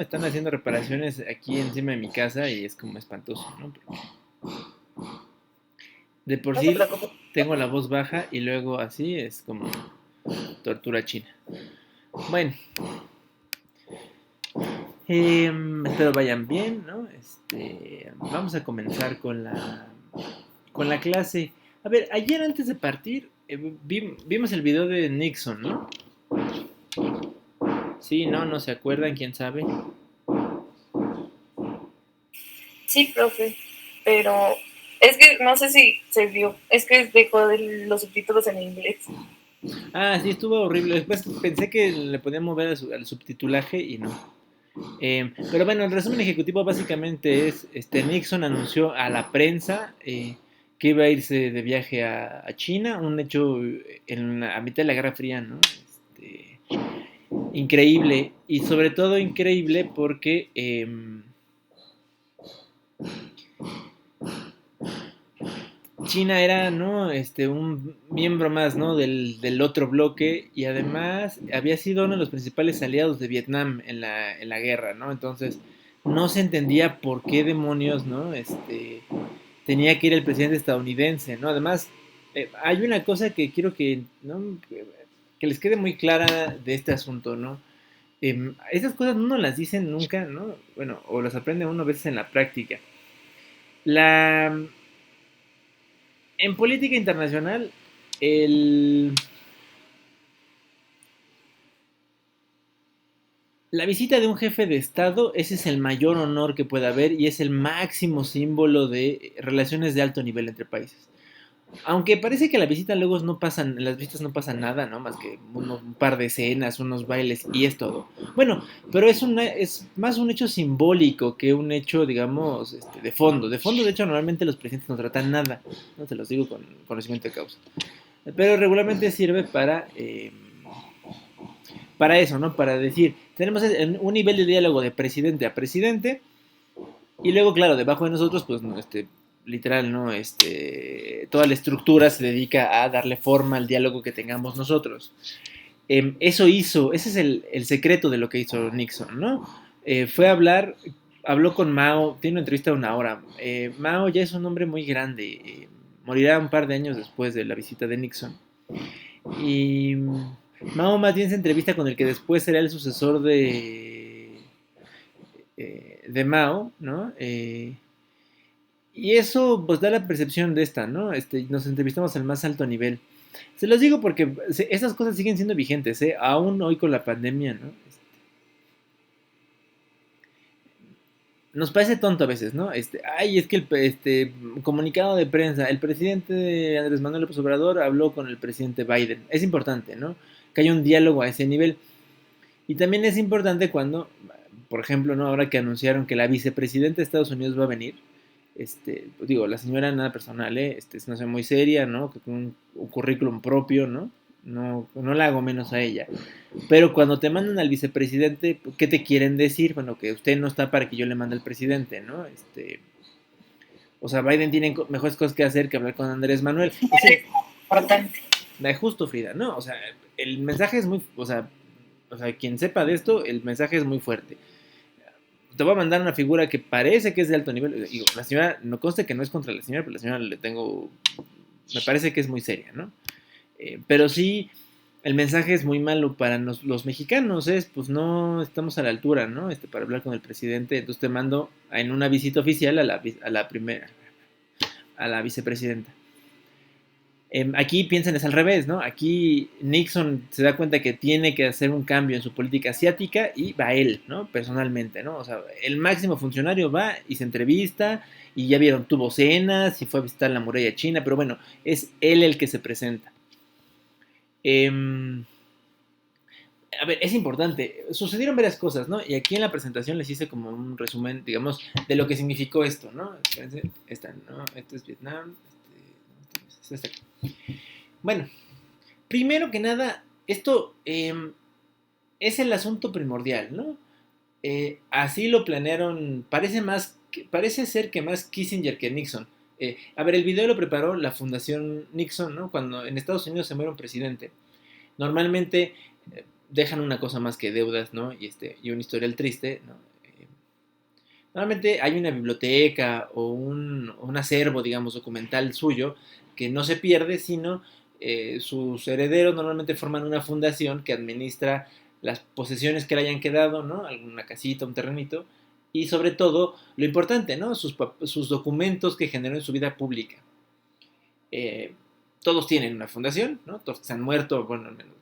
Están haciendo reparaciones aquí encima de mi casa y es como espantoso, ¿no? Porque de por No se sí preocupe. tengo la voz baja y luego así es como tortura china. Bueno, espero vayan bien, ¿no? Vamos a comenzar con la clase. A ver, ayer antes de partir vimos el video de Nixon, ¿no? Sí, no, no se acuerdan, quién sabe. Sí, profe, pero es que no sé si se vio, es que dejó los subtítulos en inglés. Ah, sí, estuvo horrible. Después pensé que le podía mover al subtitulaje y no. Pero bueno, el resumen ejecutivo básicamente es, Nixon anunció a la prensa que iba a irse de viaje a China, un hecho a mitad de la Guerra Fría, ¿no? Increíble, y sobre todo increíble porque China era, ¿no? Un miembro más, ¿no? Del otro bloque y además había sido uno de los principales aliados de Vietnam en la guerra, ¿no? Entonces no se entendía por qué demonios, ¿no? Tenía que ir el presidente estadounidense, ¿no? Además, hay una cosa que quiero ¿no? que les quede muy clara de este asunto, ¿no? Esas cosas no las dicen nunca, ¿no? Bueno, o las aprende uno a veces en la práctica. La, en política internacional, el, la visita de un jefe de Estado, ese es el mayor honor que puede haber y es el máximo símbolo de relaciones de alto nivel entre países. Aunque parece que la visita luego no pasan, en las visitas no pasa nada, ¿no? Más que un par de escenas, unos bailes y es todo. Bueno, pero es más un hecho simbólico que un hecho, digamos, de fondo. De fondo, de hecho, normalmente los presidentes no tratan nada, no te los digo con conocimiento de causa. Pero regularmente sirve para eso, ¿no? Para decir, tenemos un nivel de diálogo de presidente a presidente y luego, claro, debajo de nosotros, pues, no, literal, ¿no? Toda la estructura se dedica a darle forma al diálogo que tengamos nosotros. Ese es el secreto de lo que hizo Nixon, ¿no? Fue a hablar, habló con Mao, tiene una entrevista de una hora. Mao ya es un hombre muy grande, morirá un par de años después de la visita de Nixon. Y Mao más bien se entrevista con el que después será el sucesor de Mao, ¿no? Y eso pues da la percepción de esta, ¿no? Nos entrevistamos al más alto nivel. Se los digo porque esas cosas siguen siendo vigentes, ¿eh? Aún hoy con la pandemia, ¿no? Nos parece tonto a veces, ¿no? Ay, es que comunicado de prensa, el presidente Andrés Manuel López Obrador habló con el presidente Biden. Es importante, ¿no? Que haya un diálogo a ese nivel. Y también es importante cuando, por ejemplo, ¿no? Ahora que anunciaron que la vicepresidenta de Estados Unidos va a venir, pues digo, la señora nada personal, es una señora muy seria, ¿no? Que con un currículum propio, ¿no? No, no la hago menos a ella. Pero cuando te mandan al vicepresidente, ¿qué te quieren decir? Bueno, que usted no está para que yo le mande al presidente, ¿no? O sea, Biden tiene mejores cosas que hacer que hablar con Andrés Manuel. Es importante. Da justo, Frida, ¿no? O sea, el mensaje es muy, o sea, quien sepa de esto, el mensaje es muy fuerte. Te voy a mandar una figura que parece que es de alto nivel. Digo, la señora, no conste que no es contra la señora, pero la señora me parece que es muy seria, ¿no? Pero sí, el mensaje es muy malo para los mexicanos, pues no estamos a la altura, ¿no? Para hablar con el presidente, entonces te mando en una visita oficial a la primera, a la vicepresidenta. Aquí piensan es al revés, ¿no? Aquí Nixon se da cuenta que tiene que hacer un cambio en su política asiática y va él, ¿no? Personalmente, ¿no? O sea, el máximo funcionario va y se entrevista y ya vieron, tuvo cenas y fue a visitar la muralla china, pero bueno, es él el que se presenta. A ver, es importante. Sucedieron varias cosas, ¿no? Y aquí en la presentación les hice como un resumen, digamos, de lo que significó esto, ¿no? Espérense, ¿no? Esto es Vietnam, este aquí. Bueno, primero que nada, esto es el asunto primordial, ¿no? Así lo planearon, parece ser que más Kissinger que Nixon. A ver, el video lo preparó la Fundación Nixon, ¿no? Cuando en Estados Unidos se muere un presidente, normalmente dejan una cosa más que deudas, ¿no? Y un historial triste, ¿no? Normalmente hay una biblioteca o un acervo, digamos, documental suyo que no se pierde, sino sus herederos normalmente forman una fundación que administra las posesiones que le hayan quedado, ¿no? Alguna casita, un terrenito, y sobre todo, lo importante, ¿no? Sus documentos que generó en su vida pública. Eh, Todos tienen una fundación, ¿no? Todos se han muerto, bueno, al menos.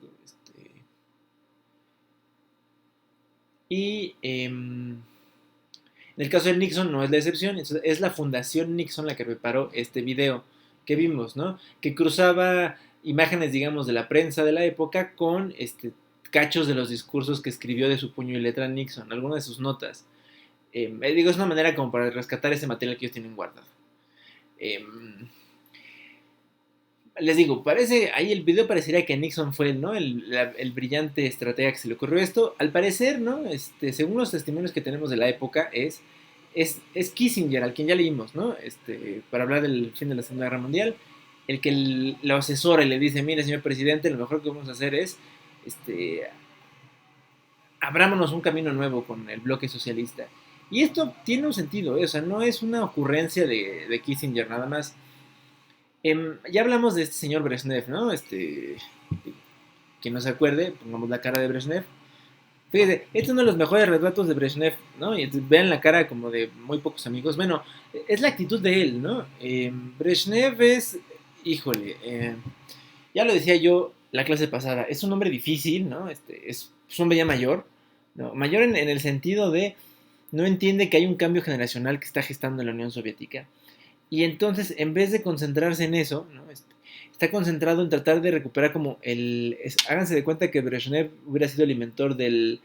En el caso de Nixon no es la excepción, es la Fundación Nixon la que preparó este video que vimos, ¿no? Que cruzaba imágenes, digamos, de la prensa de la época con cachos de los discursos que escribió de su puño y letra Nixon, algunas de sus notas. Digo, es una manera como para rescatar ese material que ellos tienen guardado. Eh, Les digo, parece, ahí el video parecería que Nixon fue ¿no? el brillante estratega que se le ocurrió esto. Al parecer, ¿no? Según los testimonios que tenemos de la época, es Kissinger, al quien ya leímos, ¿no? Para hablar del fin de la Segunda Guerra Mundial, el que lo asesora y le dice, mire, señor presidente, lo mejor que vamos a hacer es, abrámonos un camino nuevo con el bloque socialista. Y esto tiene un sentido, o sea, no es una ocurrencia de Kissinger nada más. Ya hablamos de este señor Brezhnev, ¿no? Que no se acuerde, pongamos la cara de Brezhnev. Fíjese, este es uno de los mejores retratos de Brezhnev, ¿no? Y vean la cara como de muy pocos amigos. Bueno, es la actitud de él, ¿no? Brezhnev es, híjole, ya lo decía yo la clase pasada, es un hombre difícil, ¿no? Es un hombre ya mayor, ¿no? Mayor en el sentido de no entiende que hay un cambio generacional que está gestando en la Unión Soviética. Y entonces, en vez de concentrarse en eso, ¿no? Está concentrado en tratar de recuperar como háganse de cuenta que Brezhnev hubiera sido el inventor del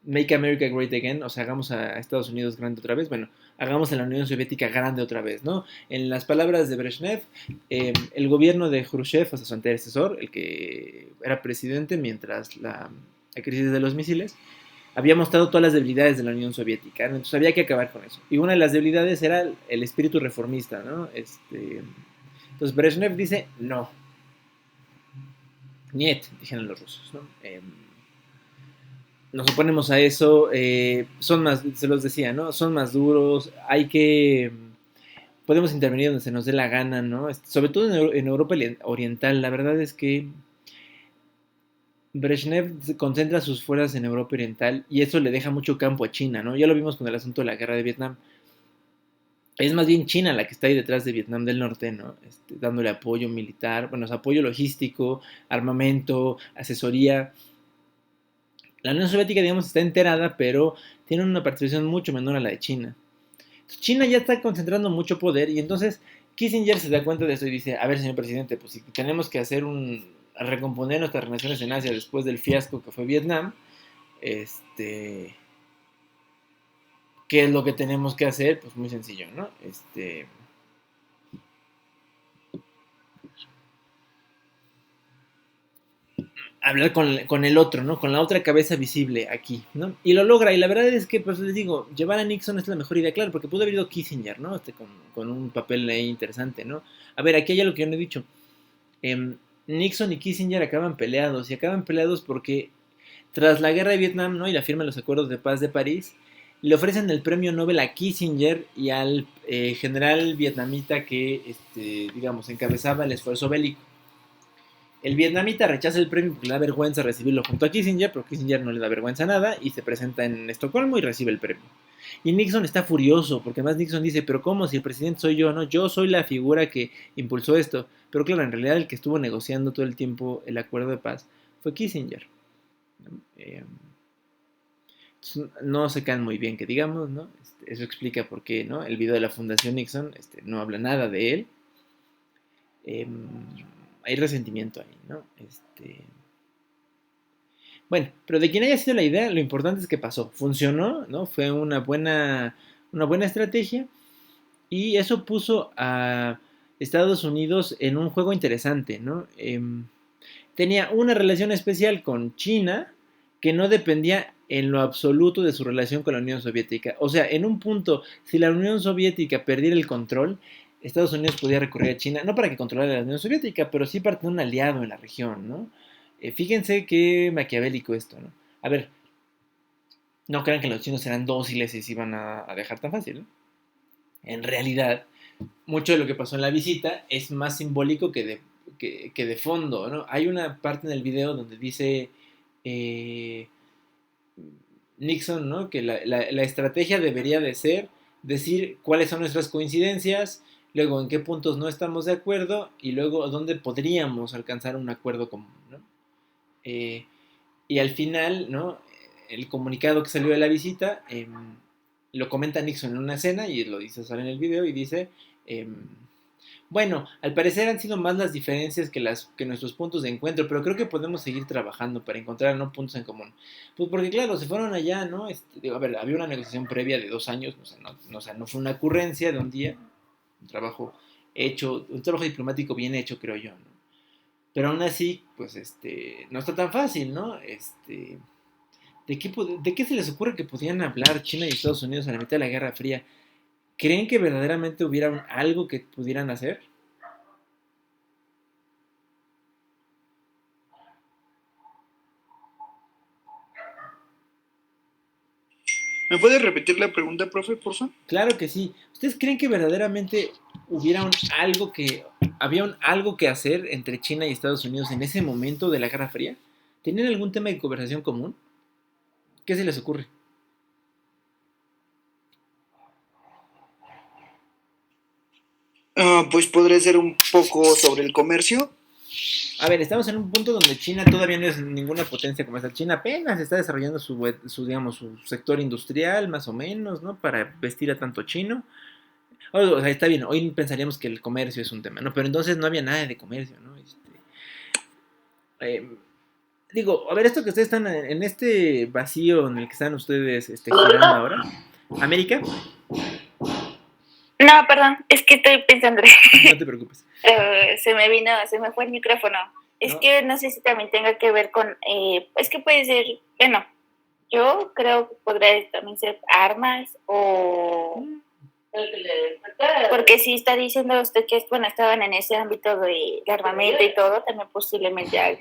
Make America Great Again, o sea, hagamos a Estados Unidos grande otra vez, bueno, hagamos a la Unión Soviética grande otra vez, ¿no? En las palabras de Brezhnev, el gobierno de Khrushchev, o sea, su antecesor, el que era presidente mientras la crisis de los misiles, había mostrado todas las debilidades de la Unión Soviética, ¿no? Entonces había que acabar con eso. Y una de las debilidades era el espíritu reformista, ¿no? Entonces Brezhnev dice, no, niet, dijeron los rusos, ¿no? Nos oponemos a eso, son más, se los decía, ¿no? Son más duros, hay que, podemos intervenir donde se nos dé la gana, ¿no? Sobre todo en Europa Oriental, la verdad es que Brezhnev concentra sus fuerzas en Europa Oriental y eso le deja mucho campo a China, ¿no? Ya lo vimos con el asunto de la guerra de Vietnam. Es más bien China la que está ahí detrás de Vietnam del Norte, ¿no? Dándole apoyo militar, bueno, apoyo logístico, armamento, asesoría. La Unión Soviética, digamos, está enterada, pero tiene una participación mucho menor a la de China. Entonces, China ya está concentrando mucho poder y entonces Kissinger se da cuenta de eso y dice, a ver, señor presidente, pues si tenemos que hacer recomponer nuestras relaciones en Asia después del fiasco que fue Vietnam, ¿qué es lo que tenemos que hacer? Pues muy sencillo, ¿no? Hablar con el otro, ¿no? Con la otra cabeza visible aquí, ¿no? Y lo logra, y la verdad es que, pues les digo, llevar a Nixon es la mejor idea, claro, porque pudo haber ido Kissinger, ¿no? Con un papel ahí interesante, ¿no? A ver, aquí hay algo que yo no he dicho. Nixon y Kissinger acaban peleados porque tras la guerra de Vietnam, ¿no? Y la firma de los acuerdos de paz de París, le ofrecen el premio Nobel a Kissinger y al general vietnamita que, digamos, encabezaba el esfuerzo bélico. El vietnamita rechaza el premio porque le da vergüenza recibirlo junto a Kissinger, pero Kissinger no le da vergüenza nada y se presenta en Estocolmo y recibe el premio. Y Nixon está furioso, porque además Nixon dice, pero ¿cómo si el presidente soy yo? No, yo soy la figura que impulsó esto. Pero claro, en realidad el que estuvo negociando todo el tiempo el acuerdo de paz fue Kissinger. No se caen muy bien, que digamos, ¿no? Eso explica por qué, ¿no? El video de la Fundación Nixon no habla nada de él. Eh, Hay resentimiento ahí, ¿no? Bueno, pero de quien haya sido la idea, lo importante es que pasó. Funcionó, ¿no? Fue una buena estrategia. Y eso puso a Estados Unidos en un juego interesante, ¿no? Tenía una relación especial con China que no dependía en lo absoluto de su relación con la Unión Soviética. O sea, en un punto, si la Unión Soviética perdiera el control, Estados Unidos podía recurrir a China, no para que controlara la Unión Soviética, pero sí para tener un aliado en la región, ¿no? Fíjense qué maquiavélico esto, ¿no? A ver, no crean que los chinos serán dóciles y se iban a dejar tan fácil, ¿no? En realidad, mucho de lo que pasó en la visita es más simbólico que de fondo, ¿no? Hay una parte en el video donde dice eh, Nixon, ¿no? Que la estrategia debería de ser decir cuáles son nuestras coincidencias, luego en qué puntos no estamos de acuerdo y luego dónde podríamos alcanzar un acuerdo común, ¿no? Eh, y al final, ¿no? El comunicado que salió de la visita lo comenta Nixon en una escena y lo dice, sale en el video y dice, bueno, al parecer han sido más las diferencias que nuestros puntos de encuentro, pero creo que podemos seguir trabajando para encontrar, ¿no?, puntos en común. Pues porque claro, se fueron allá, ¿no? Digo, a ver, había una negociación previa de 2 años, o sea, no fue una ocurrencia de un día, un trabajo hecho, un trabajo diplomático bien hecho, creo yo, ¿no? Pero aún así, pues, no está tan fácil, ¿no? ¿De qué se les ocurre que podían hablar China y Estados Unidos a la mitad de la Guerra Fría? ¿Creen que verdaderamente hubiera algo que pudieran hacer? ¿Me puedes repetir la pregunta, profe, por favor? Claro que sí. ¿Ustedes creen que verdaderamente había algo que hacer entre China y Estados Unidos en ese momento de la Guerra Fría? ¿Tenían algún tema de conversación común? ¿Qué se les ocurre? Pues podría ser un poco sobre el comercio. A ver, estamos en un punto donde China todavía no es ninguna potencia comercial. China apenas está desarrollando digamos, su sector industrial, más o menos, ¿no? Para vestir a tanto chino. O sea, está bien, hoy pensaríamos que el comercio es un tema, ¿no? Pero entonces no había nada de comercio, ¿no? Eh, digo, a ver, esto que ustedes están en este vacío en el que están ustedes girando ahora, América, No, perdón, es que estoy pensando. no te preocupes, Se me fue el micrófono. Es ¿no? que no sé si también tenga que ver con, es que puede ser, bueno, yo creo que podría también ser armas o... Porque si está diciendo usted que, bueno, estaban en ese ámbito de armamento y todo, también posiblemente hay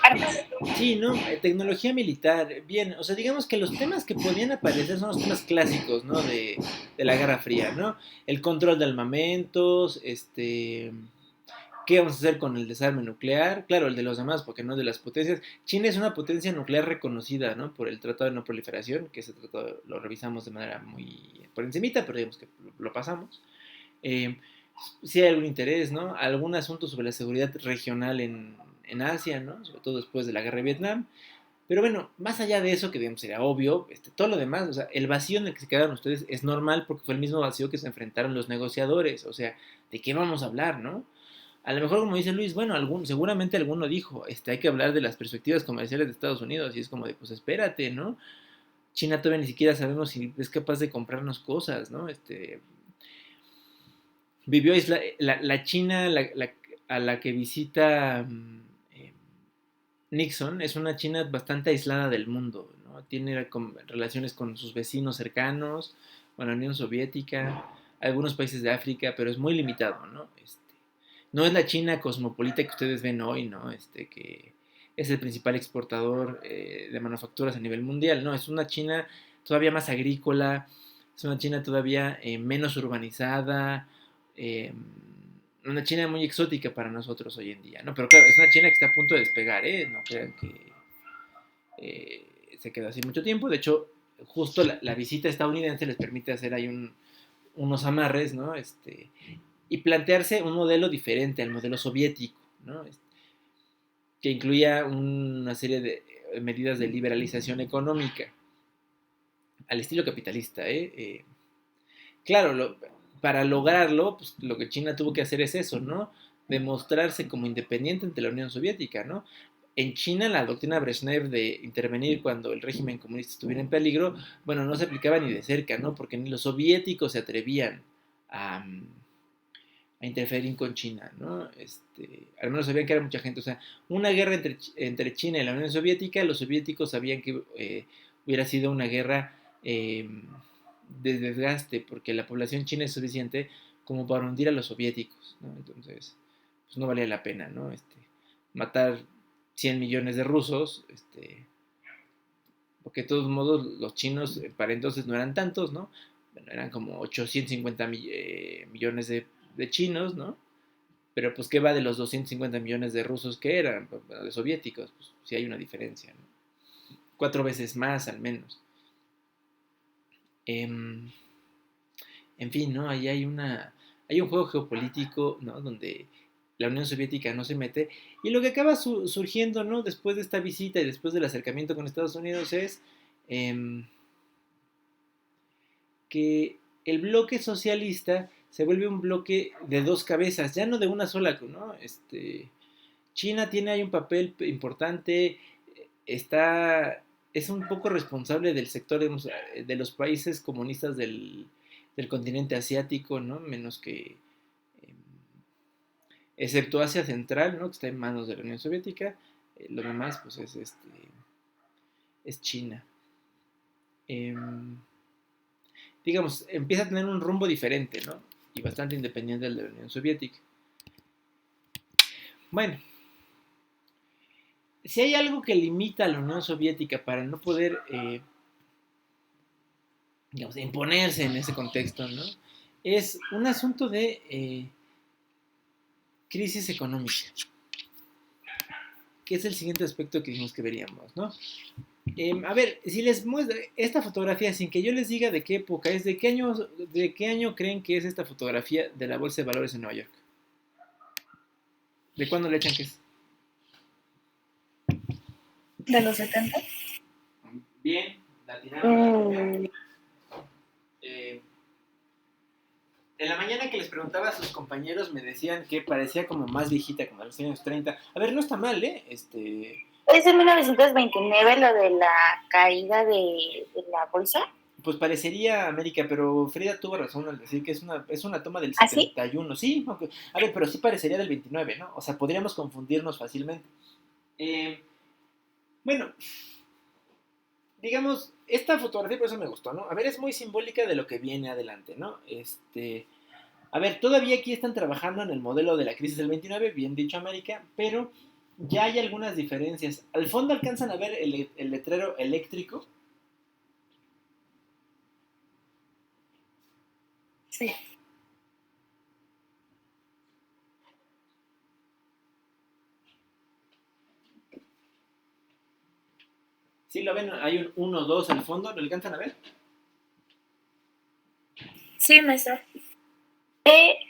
armas. Sí, ¿no? Tecnología militar, bien, o sea, digamos que los temas que podían aparecer son los temas clásicos, ¿no? De la Guerra Fría, ¿no? El control de armamentos, ¿qué vamos a hacer con el desarme nuclear? Claro, el de los demás, porque no es de las potencias. China es una potencia nuclear reconocida, ¿no? Por el Tratado de No Proliferación, que ese tratado lo revisamos de manera muy por encimita, pero digamos que lo pasamos. Eh, sí hay algún interés, ¿no? Algún asunto sobre la seguridad regional en Asia, ¿no? Sobre todo después de la guerra de Vietnam. Pero bueno, más allá de eso, que digamos sería obvio, todo lo demás, o sea, el vacío en el que se quedaron ustedes es normal porque fue el mismo vacío que se enfrentaron los negociadores. O sea, ¿de qué vamos a hablar, no? A lo mejor, como dice Luis, bueno, seguramente alguno dijo, hay que hablar de las perspectivas comerciales de Estados Unidos, y es como de, pues espérate, ¿no? China todavía ni siquiera sabemos si es capaz de comprarnos cosas, ¿no? Vivió la China a la que visita Nixon, es una China bastante aislada del mundo, ¿no? Tiene relaciones con sus vecinos cercanos, con la Unión Soviética, algunos países de África, pero es muy limitado, ¿no? No es la China cosmopolita que ustedes ven hoy, ¿no? Que es el principal exportador de manufacturas a nivel mundial, ¿no? Es una China todavía más agrícola, es una China todavía menos urbanizada, eh, una China muy exótica para nosotros hoy en día, ¿no? Pero claro, es una China que está a punto de despegar, ¿eh? No crean que se quedó así mucho tiempo. De hecho, justo la visita estadounidense les permite hacer ahí unos amarres, ¿no? Y plantearse un modelo diferente al modelo soviético, ¿no? Que incluía una serie de medidas de liberalización económica al estilo capitalista, ¿eh? Claro, para lograrlo, pues, lo que China tuvo que hacer es eso, ¿no? Demostrarse como independiente ante la Unión Soviética, ¿no? En China la doctrina Brezhnev de intervenir cuando el régimen comunista estuviera en peligro, bueno, no se aplicaba ni de cerca, ¿no? Porque ni los soviéticos se atrevían a, a interferir con China, ¿no? Al menos sabían que era mucha gente, o sea, una guerra entre China y la Unión Soviética, los soviéticos sabían que hubiera sido una guerra de desgaste, porque la población china es suficiente como para hundir a los soviéticos, ¿no? Entonces, pues no valía la pena, ¿no? Matar 100 millones de rusos, porque de todos modos los chinos para entonces no eran tantos, ¿no? Bueno, eran como 850 millones de chinos, ¿no? Pero pues, ¿qué va de los 250 millones de rusos que eran? Bueno, de soviéticos, pues sí hay una diferencia, ¿no? 4 veces más al menos. Em, en fin, ¿no? Ahí hay un juego geopolítico, ¿no? Donde la Unión Soviética no se mete. Y lo que acaba surgiendo, ¿no? Después de esta visita y después del acercamiento con Estados Unidos es em, que el bloque socialista se vuelve un bloque de dos cabezas, ya no de una sola, ¿no? China tiene ahí un papel importante, está, es un poco responsable del sector de los países comunistas del continente asiático, ¿no? Menos que, eh, excepto Asia Central, ¿no? Que está en manos de la Unión Soviética, lo demás, pues es China. Eh, digamos, empieza a tener un rumbo diferente, ¿no? Y bastante independiente del de la Unión Soviética. Bueno, si hay algo que limita a la Unión Soviética para no poder, digamos, imponerse en ese contexto, ¿no? Es un asunto de crisis económica, que es el siguiente aspecto que dijimos que veríamos, ¿no? A ver, si les muestro esta fotografía sin que yo les diga de qué época es, de qué año creen que es esta fotografía de la Bolsa de Valores en Nueva York. ¿De cuándo le echan que es? ¿De los 70? Bien, la tiraron. Mm, En la mañana que les preguntaba a sus compañeros me decían que parecía como más viejita, como de los años 30. A ver, no está mal, ¿eh? es de 1929 lo de la caída de la bolsa. Pues parecería América, pero Frida tuvo razón al decir que es una toma del ¿Ah, sí? 71, sí, aunque, a ver, pero sí parecería del 29, ¿no? O sea, podríamos confundirnos fácilmente. Eh, bueno, digamos, esta fotografía por eso me gustó, ¿no? A ver, es muy simbólica de lo que viene adelante, ¿no? A ver, todavía aquí están trabajando en el modelo de la crisis del 29, bien dicho América, pero ya hay algunas diferencias. Al fondo alcanzan a ver el letrero eléctrico. Sí. Sí, lo ven, hay un 1, 2 al fondo, ¿lo alcanzan a ver? Sí, maestro.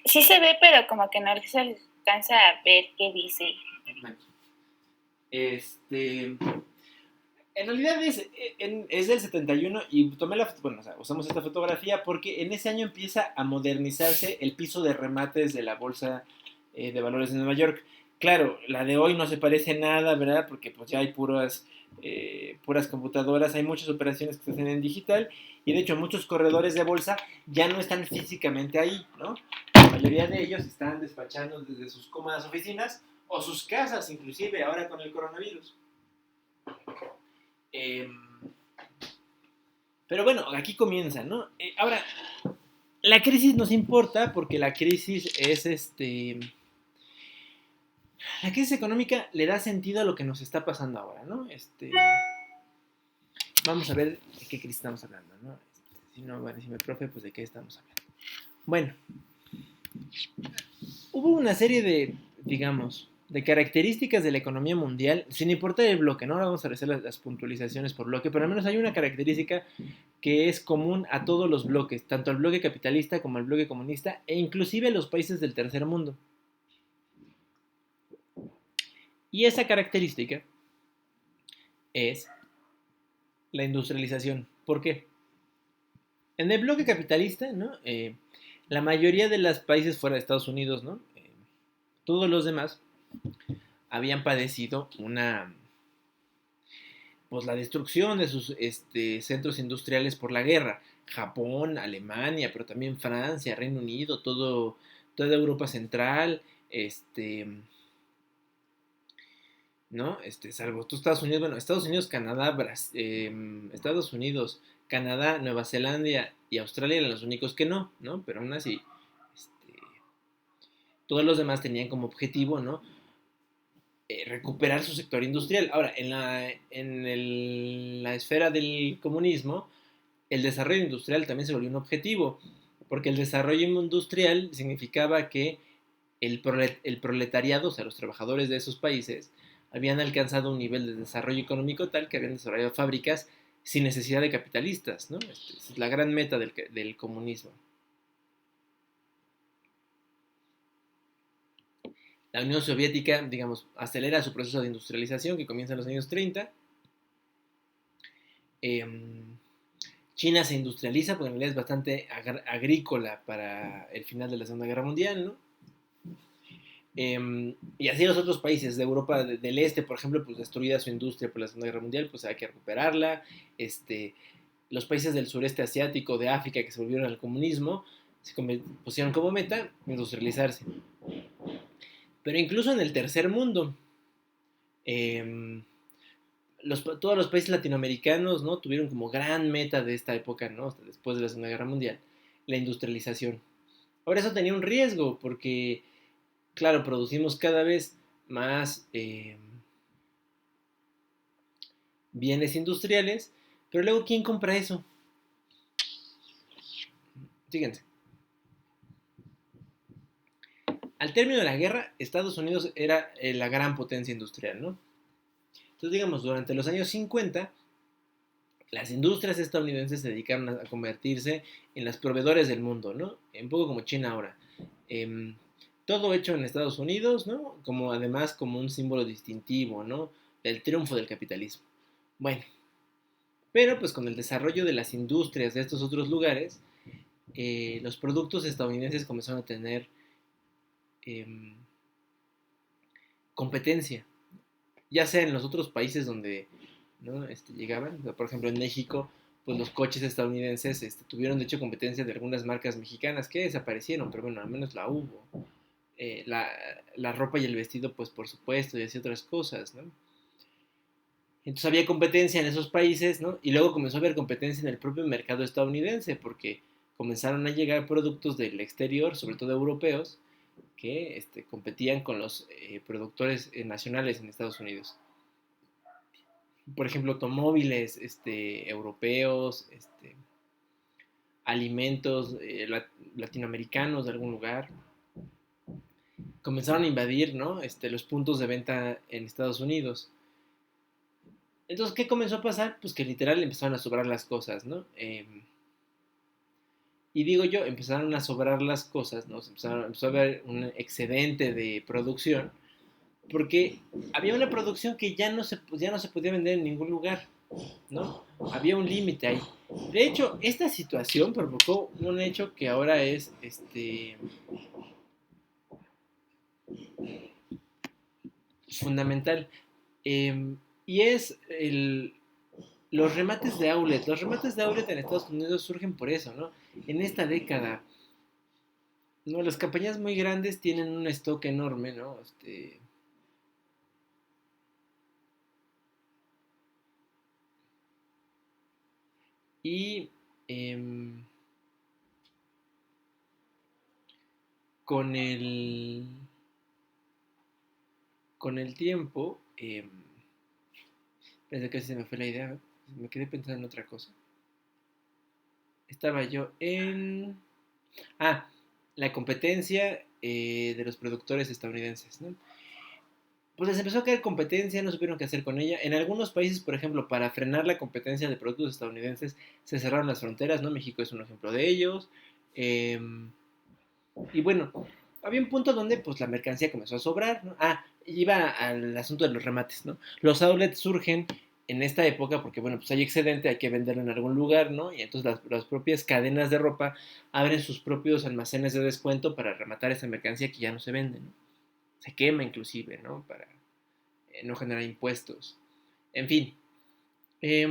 Sí se ve, pero como que no se alcanza a ver qué dice. En realidad es del 71 y tomé bueno, o sea, usamos esta fotografía porque en ese año empieza a modernizarse el piso de remates de la bolsa de valores de Nueva York. Claro, la de hoy no se parece nada, ¿verdad? Porque pues ya hay puras computadoras, hay muchas operaciones que se hacen en digital y de hecho muchos corredores de bolsa ya no están físicamente ahí, ¿no? La mayoría de ellos están despachando desde sus cómodas oficinas o sus casas, inclusive ahora con el coronavirus. Eh, pero bueno, aquí comienza, ¿no? Ahora, la crisis nos importa porque la crisis es La crisis económica le da sentido a lo que nos está pasando ahora, ¿no? Vamos a ver de qué crisis estamos hablando, ¿no? Si no, bueno, si me profe, pues de qué estamos hablando. Bueno, hubo una serie de, digamos, de características de la economía mundial, sin importar el bloque, ¿no? Ahora vamos a hacer las puntualizaciones por bloque, pero al menos hay una característica que es común a todos los bloques, tanto al bloque capitalista como al bloque comunista, e inclusive a los países del tercer mundo. Y esa característica es la industrialización. ¿Por qué? En el bloque capitalista, ¿no? La mayoría de los países fuera de Estados Unidos, ¿no? Todos los demás habían padecido pues la destrucción de sus centros industriales por la guerra. Japón, Alemania, pero también Francia, Reino Unido, toda Europa Central, ¿no? Salvo tú Estados Unidos, bueno, Estados Unidos, Canadá, Estados Unidos, Canadá, Nueva Zelanda y Australia eran los únicos que no, ¿no? Pero aún así, todos los demás tenían como objetivo, ¿no? recuperar su sector industrial. Ahora, la esfera del comunismo, el desarrollo industrial también se volvió un objetivo, porque el desarrollo industrial significaba que el proletariado, o sea, los trabajadores de esos países, habían alcanzado un nivel de desarrollo económico tal que habían desarrollado fábricas sin necesidad de capitalistas, ¿no? Es la gran meta del comunismo. La Unión Soviética, digamos, acelera su proceso de industrialización que comienza en los años 30. Eh, China se industrializa porque en realidad es bastante agrícola para el final de la Segunda Guerra Mundial, ¿no? Y así los otros países de Europa del Este, por ejemplo, pues destruida su industria por la Segunda Guerra Mundial, pues hay que recuperarla. Los países del sureste asiático, de África, que se volvieron al comunismo, se pusieron como meta industrializarse. Pero incluso en el tercer mundo, eh, todos los países latinoamericanos, ¿no? Tuvieron como gran meta de esta época, ¿no? Hasta después de la Segunda Guerra Mundial, la industrialización. Ahora eso tenía un riesgo porque, claro, producimos cada vez más bienes industriales, pero luego ¿quién compra eso? Fíjense. Al término de la guerra, Estados Unidos era la gran potencia industrial, ¿no? Entonces, digamos, durante los años 50, las industrias estadounidenses se dedicaron a convertirse en las proveedores del mundo, ¿no? Un poco como China ahora. Eh, Todo hecho en Estados Unidos, ¿no? Como además como un símbolo distintivo, ¿no? Del triunfo del capitalismo. Bueno, pero pues con el desarrollo de las industrias de estos otros lugares, los productos estadounidenses comenzaron a tener eh, competencia, ya sea en los otros países donde, ¿no? Llegaban, por ejemplo en México, pues los coches estadounidenses tuvieron de hecho competencia de algunas marcas mexicanas que desaparecieron, pero bueno, al menos la hubo. La ropa y el vestido, pues por supuesto, y así otras cosas, ¿no? Entonces había competencia en esos países, ¿no? Y luego comenzó a haber competencia en el propio mercado estadounidense, porque comenzaron a llegar productos del exterior, sobre todo europeos, que competían con los productores nacionales en Estados Unidos. Por ejemplo, automóviles europeos, alimentos latinoamericanos de algún lugar. Comenzaron a invadir, ¿no? Los puntos de venta en Estados Unidos. Entonces, ¿qué comenzó a pasar? Pues que literal empezaron a sobrar las cosas, ¿no? Y digo yo, empezaron a sobrar las cosas, ¿no? Empezó a haber un excedente de producción, porque había una producción que ya no se podía vender en ningún lugar, ¿no? Había un límite ahí. De hecho, esta situación provocó un hecho que ahora es fundamental. Y es los remates de outlet. Los remates de outlet en Estados Unidos surgen por eso, ¿no? En esta década, ¿no? Las compañías muy grandes tienen un stock enorme, ¿no? Y con el con el tiempo, pensé que se me fue la idea, me quedé pensando en otra cosa. Estaba yo en... Ah, la competencia de los productores estadounidenses, ¿no? Pues les empezó a caer competencia, no supieron qué hacer con ella. En algunos países, por ejemplo, para frenar la competencia de productos estadounidenses, se cerraron las fronteras, ¿no? México es un ejemplo de ellos. Eh, y bueno, había un punto donde pues la mercancía comenzó a sobrar, ¿no? Iba al asunto de los remates, ¿no? Los outlets surgen en esta época porque, bueno, pues hay excedente, hay que venderlo en algún lugar, ¿no? Y entonces las propias cadenas de ropa abren sus propios almacenes de descuento para rematar esa mercancía que ya no se vende, ¿no? Se quema inclusive, ¿no? Para no generar impuestos. En fin, eh,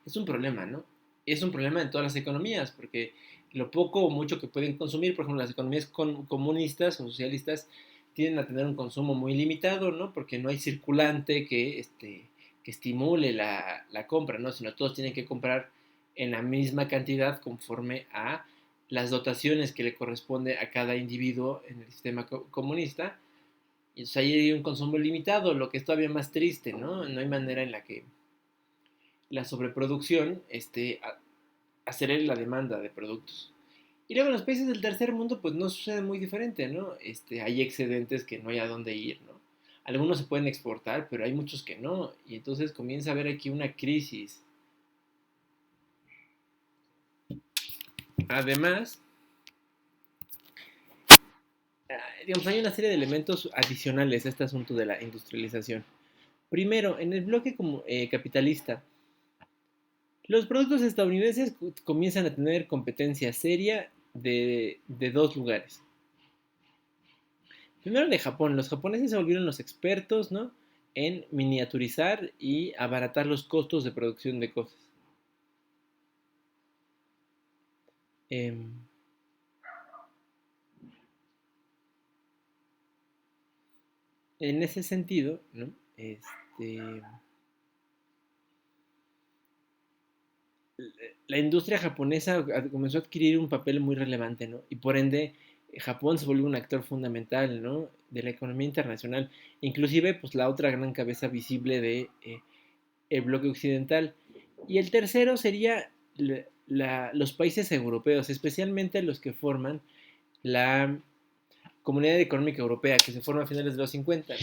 es un problema, ¿no? Es un problema en todas las economías, porque lo poco o mucho que pueden consumir, por ejemplo, las economías comunistas o socialistas tienden a tener un consumo muy limitado, ¿no? Porque no hay circulante que estimule la compra, ¿no? Sino todos tienen que comprar en la misma cantidad conforme a las dotaciones que le corresponde a cada individuo en el sistema comunista. Y entonces ahí hay un consumo limitado, lo que es todavía más triste, ¿no? No hay manera en la que la sobreproducción acelere la demanda de productos. Y luego en los países del tercer mundo, pues no sucede muy diferente, ¿no? Hay excedentes que no hay a dónde ir, ¿no? Algunos se pueden exportar, pero hay muchos que no. Y entonces comienza a haber aquí una crisis. Además, digamos, hay una serie de elementos adicionales a este asunto de la industrialización. Primero, en el bloque capitalista, los productos estadounidenses comienzan a tener competencia seria de dos lugares. Primero de Japón, los japoneses se volvieron los expertos, ¿no? En miniaturizar y abaratar los costos de producción de cosas. En ese sentido, ¿no? La industria japonesa comenzó a adquirir un papel muy relevante, ¿no? Y por ende, Japón se volvió un actor fundamental, ¿no? De la economía internacional, inclusive, pues la otra gran cabeza visible de el bloque occidental. Y el tercero sería los países europeos, especialmente los que forman la Comunidad Económica Europea, que se forma a finales de los 50.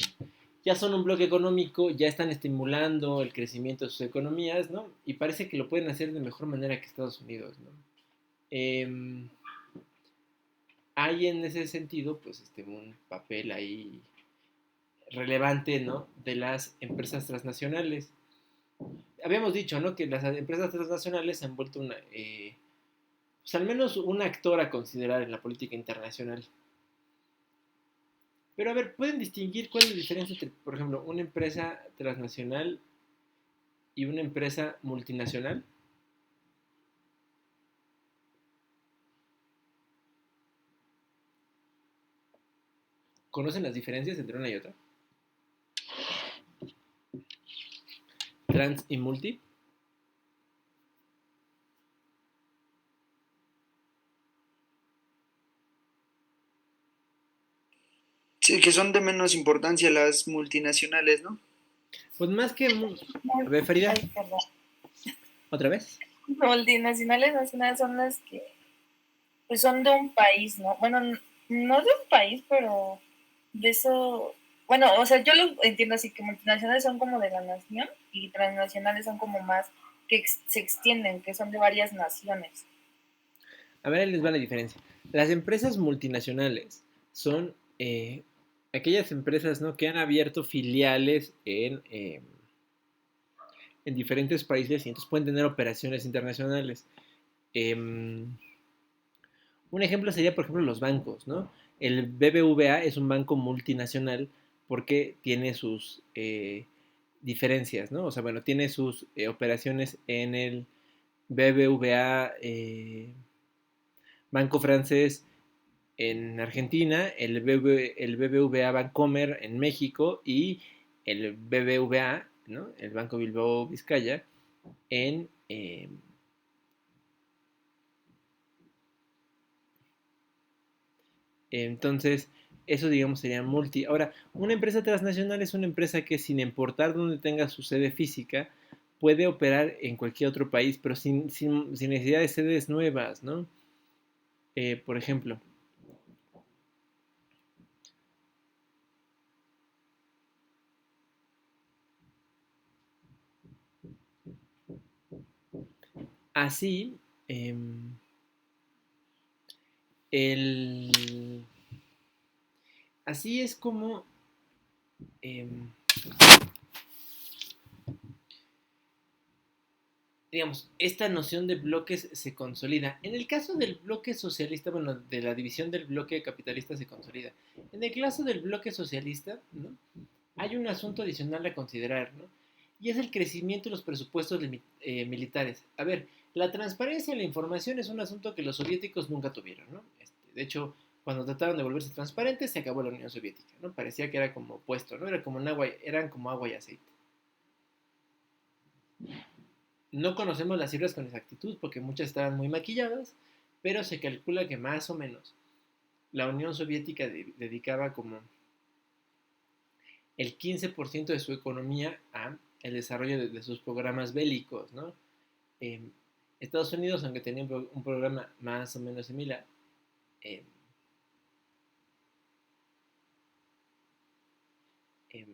Ya son un bloque económico, ya están estimulando el crecimiento de sus economías, ¿no? Y parece que lo pueden hacer de mejor manera que Estados Unidos, ¿no? Eh, Hay en ese sentido, pues, un papel ahí relevante, ¿no? De las empresas transnacionales. Habíamos dicho, ¿no? Que las empresas transnacionales se han vuelto pues al menos un actor a considerar en la política internacional. Pero a ver, ¿pueden distinguir cuál es la diferencia entre, por ejemplo, una empresa transnacional y una empresa multinacional? ¿Conocen las diferencias entre una y otra? Trans y multi. Sí, que son de menos importancia las multinacionales, ¿no? Pues más que... A ver, Farida, Ay, perdón. ¿otra vez? Multinacionales nacionales son las que pues son de un país, ¿no? Bueno, no de un país, pero de eso, bueno, o sea, yo lo entiendo así, que multinacionales son como de la nación y transnacionales son como más que se extienden, que son de varias naciones. A ver, ahí les va la diferencia. Las empresas multinacionales son aquellas empresas, ¿no? Que han abierto filiales en diferentes países y entonces pueden tener operaciones internacionales. Um, un ejemplo sería, por ejemplo, los bancos, ¿no? El BBVA es un banco multinacional porque tiene sus diferencias, ¿no? O sea, bueno, tiene sus operaciones en el BBVA Banco Francés en Argentina, el BBVA Bancomer en México y el BBVA, ¿no? El Banco Bilbao Vizcaya, en... entonces, eso digamos sería multi. Ahora, una empresa transnacional es una empresa que sin importar dónde tenga su sede física, puede operar en cualquier otro país, pero sin necesidad de sedes nuevas, ¿no? Por ejemplo, así, eh, el, así es como eh, digamos, esta noción de bloques se consolida. En el caso del bloque socialista, bueno, de la división del bloque capitalista se consolida. En el caso del bloque socialista, ¿no? Hay un asunto adicional a considerar, ¿no? Y es el crecimiento de los presupuestos militares. A ver, la transparencia y la información es un asunto que los soviéticos nunca tuvieron, ¿no? De hecho, cuando trataron de volverse transparentes, se acabó la Unión Soviética, ¿no? Parecía que era como opuesto, ¿no? Eran como agua y aceite. No conocemos las cifras con exactitud porque muchas estaban muy maquilladas, pero se calcula que más o menos la Unión Soviética dedicaba como el 15% de su economía a el desarrollo de sus programas bélicos, ¿no? Eh, Estados Unidos, aunque tenía un programa más o menos similar, eh, eh,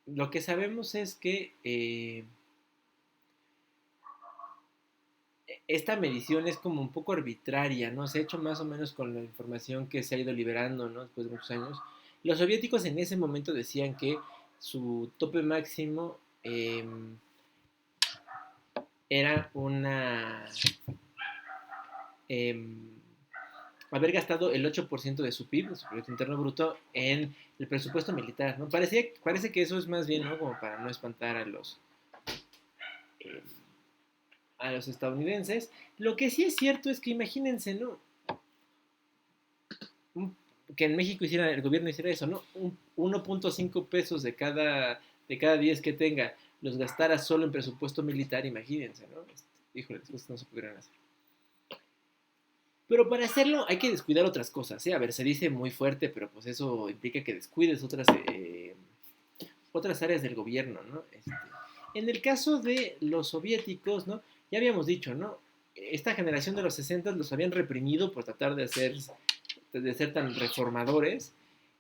lo que sabemos es que esta medición es como un poco arbitraria, ¿no? Se ha hecho más o menos con la información que se ha ido liberando, ¿no? Después de muchos años. Los soviéticos en ese momento decían que su tope máximo era eh, haber gastado el 8% de su PIB, de su Producto Interno Bruto, en el presupuesto militar, ¿no? Parece que eso es más bien, ¿no? Como para no espantar eh, a los estadounidenses. Lo que sí es cierto es que imagínense, ¿no? Que en México el gobierno hiciera eso, ¿no? 1.5 pesos de cada 10 que tenga los gastara solo en presupuesto militar, imagínense, ¿no? Híjole, las cosas no se pudieran hacer. Pero para hacerlo hay que descuidar otras cosas, ¿eh? A ver, se dice muy fuerte, pero pues eso implica que descuides otras áreas del gobierno, ¿no? En el caso de los soviéticos, ¿no? Ya habíamos dicho, ¿no? Esta generación de los 60 los habían reprimido por tratar de ser tan reformadores.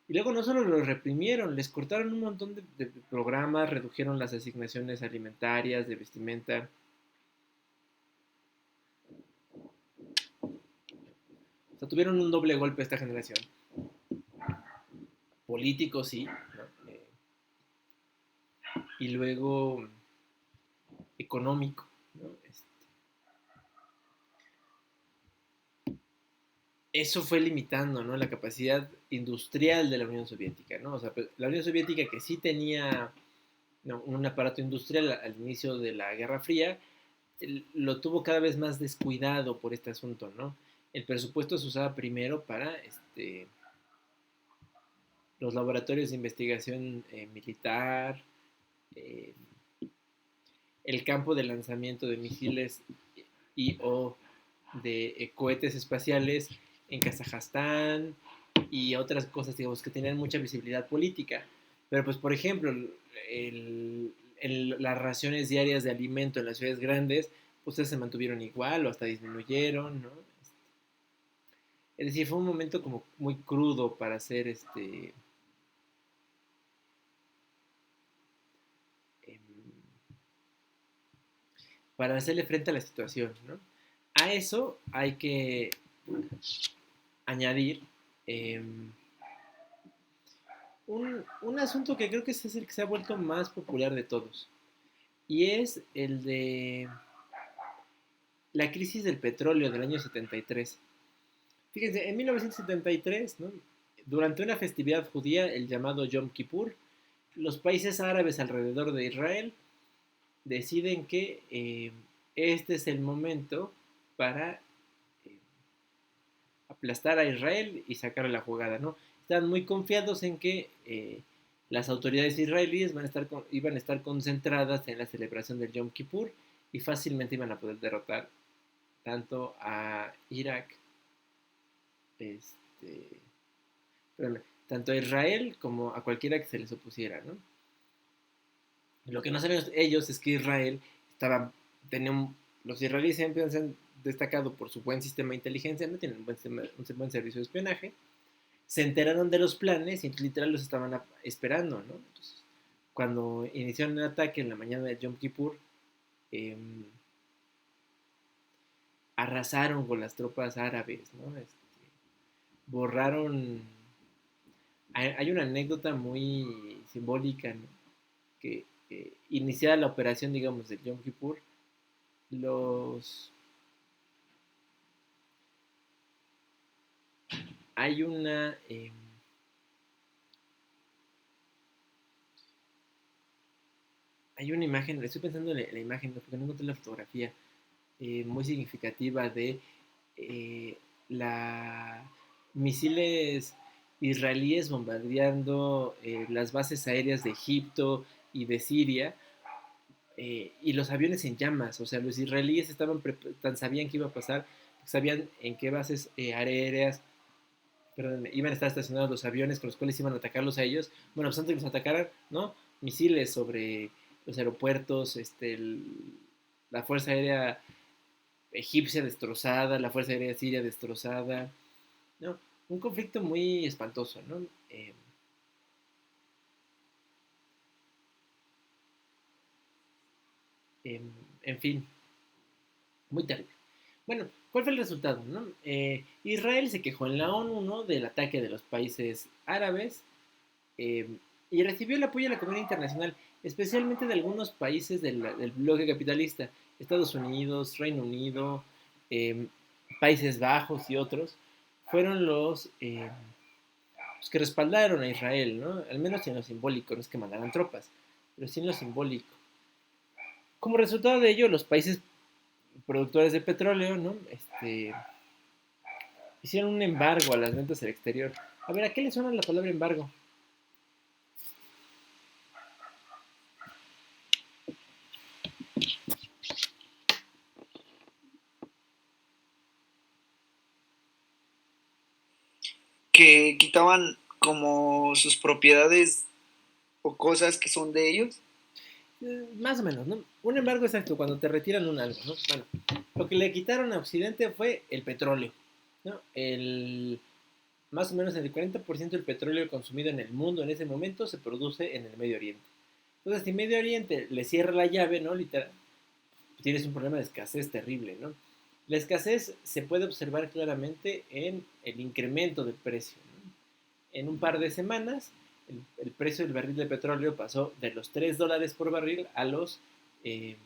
Y luego no solo los reprimieron, les cortaron un montón de programas, redujeron las asignaciones alimentarias, de vestimenta. O sea, tuvieron un doble golpe esta generación. Político, sí, ¿no? Y luego económico, ¿no? Eso fue limitando, ¿no? La capacidad industrial de la Unión Soviética, ¿no? O sea, la Unión Soviética, que sí tenía, ¿no?, un aparato industrial al inicio de la Guerra Fría, lo tuvo cada vez más descuidado por este asunto, ¿no? El presupuesto se usaba primero para los laboratorios de investigación militar, eh, el campo de lanzamiento de misiles y o de cohetes espaciales en Kazajstán y otras cosas, digamos, que tenían mucha visibilidad política. Pero, pues, por ejemplo, las raciones diarias de alimento en las ciudades grandes, pues se mantuvieron igual o hasta disminuyeron, ¿no? Es decir, fue un momento como muy crudo para hacer em, para hacerle frente a la situación, ¿no? A eso hay que añadir un asunto que creo que es el que se ha vuelto más popular de todos, y es el de la crisis del petróleo del año 73. Fíjense, en 1973, ¿no?, durante una festividad judía, el llamado Yom Kippur, los países árabes alrededor de Israel deciden que este es el momento para eh, aplastar a Israel y sacar la jugada, ¿no? Están muy confiados en que las autoridades israelíes iban a estar concentradas en la celebración del Yom Kippur y fácilmente iban a poder derrotar tanto a Irak, perdón, tanto a Israel como a cualquiera que se les opusiera, ¿no? Lo que no saben ellos es que Israel los israelíes siempre se han destacado por su buen sistema de inteligencia, no tienen un buen servicio de espionaje. Se enteraron de los planes y literal los estaban esperando, ¿no? Entonces, cuando iniciaron el ataque en la mañana de Yom Kippur, arrasaron con las tropas árabes, ¿no? Borraron. Hay una anécdota muy simbólica, ¿no? Que iniciada la operación, digamos, del Yom Kippur, los hay una hay una imagen, estoy pensando en la imagen, porque no encontré la fotografía, muy significativa de la misiles israelíes bombardeando las bases aéreas de Egipto y de Siria, y los aviones en llamas. O sea, los israelíes sabían qué iba a pasar, sabían en qué bases aéreas perdón, iban a estar estacionados los aviones con los cuales iban a atacarlos a ellos. Bueno, pues antes de que los atacaran, ¿no? Misiles sobre los aeropuertos, la Fuerza Aérea egipcia destrozada, la Fuerza Aérea siria destrozada, ¿no? Un conflicto muy espantoso, ¿no? Eh, en fin, muy terrible. Bueno, ¿cuál fue el resultado? ¿No? Israel se quejó en la ONU, ¿no? Del ataque de los países árabes eh, y recibió el apoyo de la comunidad internacional, especialmente de algunos países del bloque capitalista, Estados Unidos, Reino Unido, eh, Países Bajos y otros, fueron los que respaldaron a Israel, ¿no? Al menos en lo simbólico, no es que mandaran tropas, pero sí en lo simbólico. Como resultado de ello, los países productores de petróleo, ¿no? Hicieron un embargo a las ventas al exterior. A ver, ¿a qué le suena la palabra embargo? Que quitaban como sus propiedades o cosas que son de ellos. Más o menos, ¿no? Un embargo exacto, cuando te retiran un algo, ¿no? Bueno, lo que le quitaron a Occidente fue el petróleo, ¿no? Más o menos el 40% del petróleo consumido en el mundo en ese momento se produce en el Medio Oriente. Entonces, si Medio Oriente le cierra la llave, ¿no? Literal, tienes un problema de escasez terrible, ¿no? La escasez se puede observar claramente en el incremento del precio, ¿no? En un par de semanas, el precio del barril de petróleo pasó de los $3 por barril a los eh,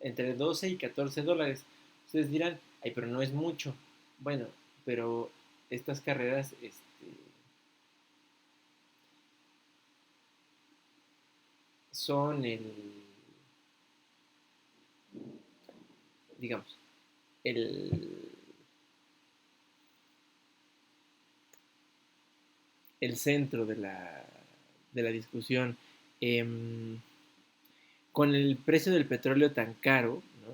entre 12 y $14. Ustedes dirán, ay, pero no es mucho. Bueno, pero estas carreras son digamos, el, el centro de la discusión. Eh, con el precio del petróleo tan caro, ¿no?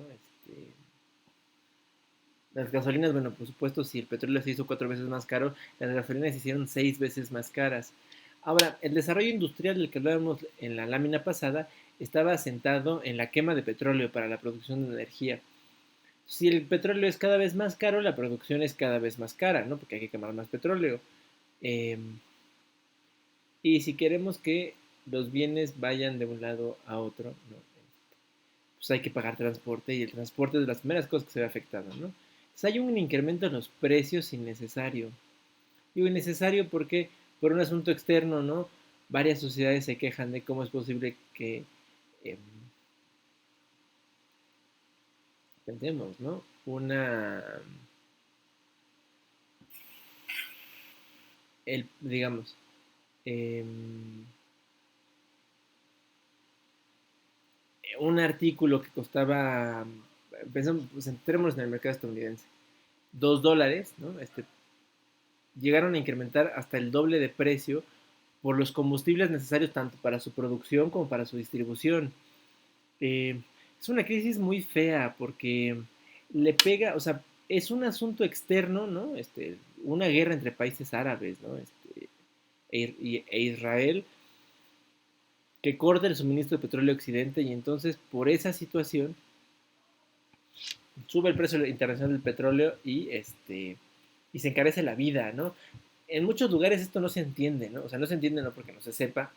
Las gasolinas, bueno, por supuesto, si el petróleo se hizo 4 veces más caro, las gasolinas se hicieron 6 veces más caras. Ahora, el desarrollo industrial del que hablábamos en la lámina pasada estaba asentado en la quema de petróleo para la producción de energía. Si el petróleo es cada vez más caro, la producción es cada vez más cara, ¿no? Porque hay que quemar más petróleo. Eh, y si queremos que los bienes vayan de un lado a otro, ¿no? Pues hay que pagar transporte y el transporte es de las primeras cosas que se ve afectado, ¿no? Entonces hay un incremento en los precios innecesario. Digo innecesario porque por un asunto externo, ¿no? Varias sociedades se quejan de cómo es posible que eh, pensemos, ¿no? Digamos, eh, un artículo que costaba, pensamos, pues, entremos en el mercado estadounidense, $2, ¿no? Llegaron a incrementar hasta el doble de precio por los combustibles necesarios tanto para su producción como para su distribución. Eh, es una crisis muy fea porque le pega, o sea, es un asunto externo, ¿no? Una guerra entre países árabes, ¿no? E Israel que corta el suministro de petróleo a Occidente y entonces por esa situación sube el precio internacional del petróleo y se encarece la vida, ¿no? En muchos lugares esto no se entiende, ¿no? O sea, no se entiende no porque no se sepa,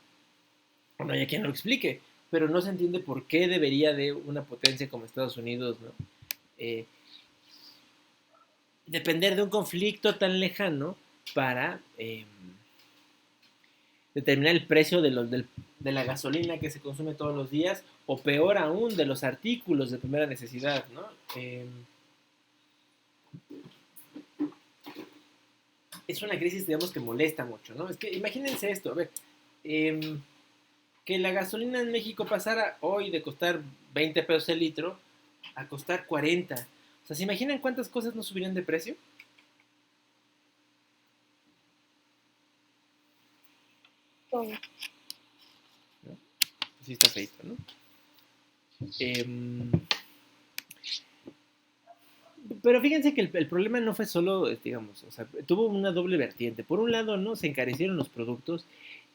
o no haya quien lo explique, pero no se entiende por qué debería de una potencia como Estados Unidos, ¿no? Eh, Depender de un conflicto tan lejano para determinar el precio de la gasolina que se consume todos los días, o peor aún, de los artículos de primera necesidad, ¿no? Es una crisis, digamos, que molesta mucho, ¿no? Es que imagínense esto, a ver, que la gasolina en México pasara hoy de costar 20 pesos el litro a costar 40. O sea, ¿se imaginan cuántas cosas no subirían de precio? Todo. ¿No? Sí está feito, ¿no? Pero fíjense que el problema no fue solo, digamos, o sea, tuvo una doble vertiente. Por un lado, ¿no? Se encarecieron los productos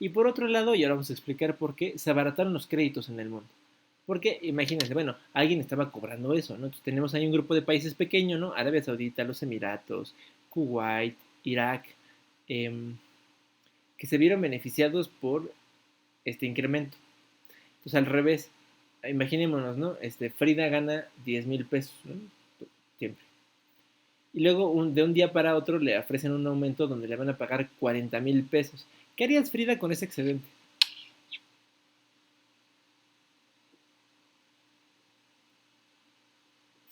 y por otro lado, y ahora vamos a explicar por qué, se abarataron los créditos en el mundo. Porque imagínense, bueno, alguien estaba cobrando eso, ¿no? Entonces tenemos ahí un grupo de países pequeños, ¿no? Arabia Saudita, los Emiratos, Kuwait, Irak, em, que se vieron beneficiados por este incremento. Entonces al revés, imaginémonos, ¿no? Frida gana 10,000 pesos, ¿no? Siempre. Y luego de un día para otro le ofrecen un aumento donde le van a pagar 40,000 pesos. ¿Qué harías, Frida, con ese excedente?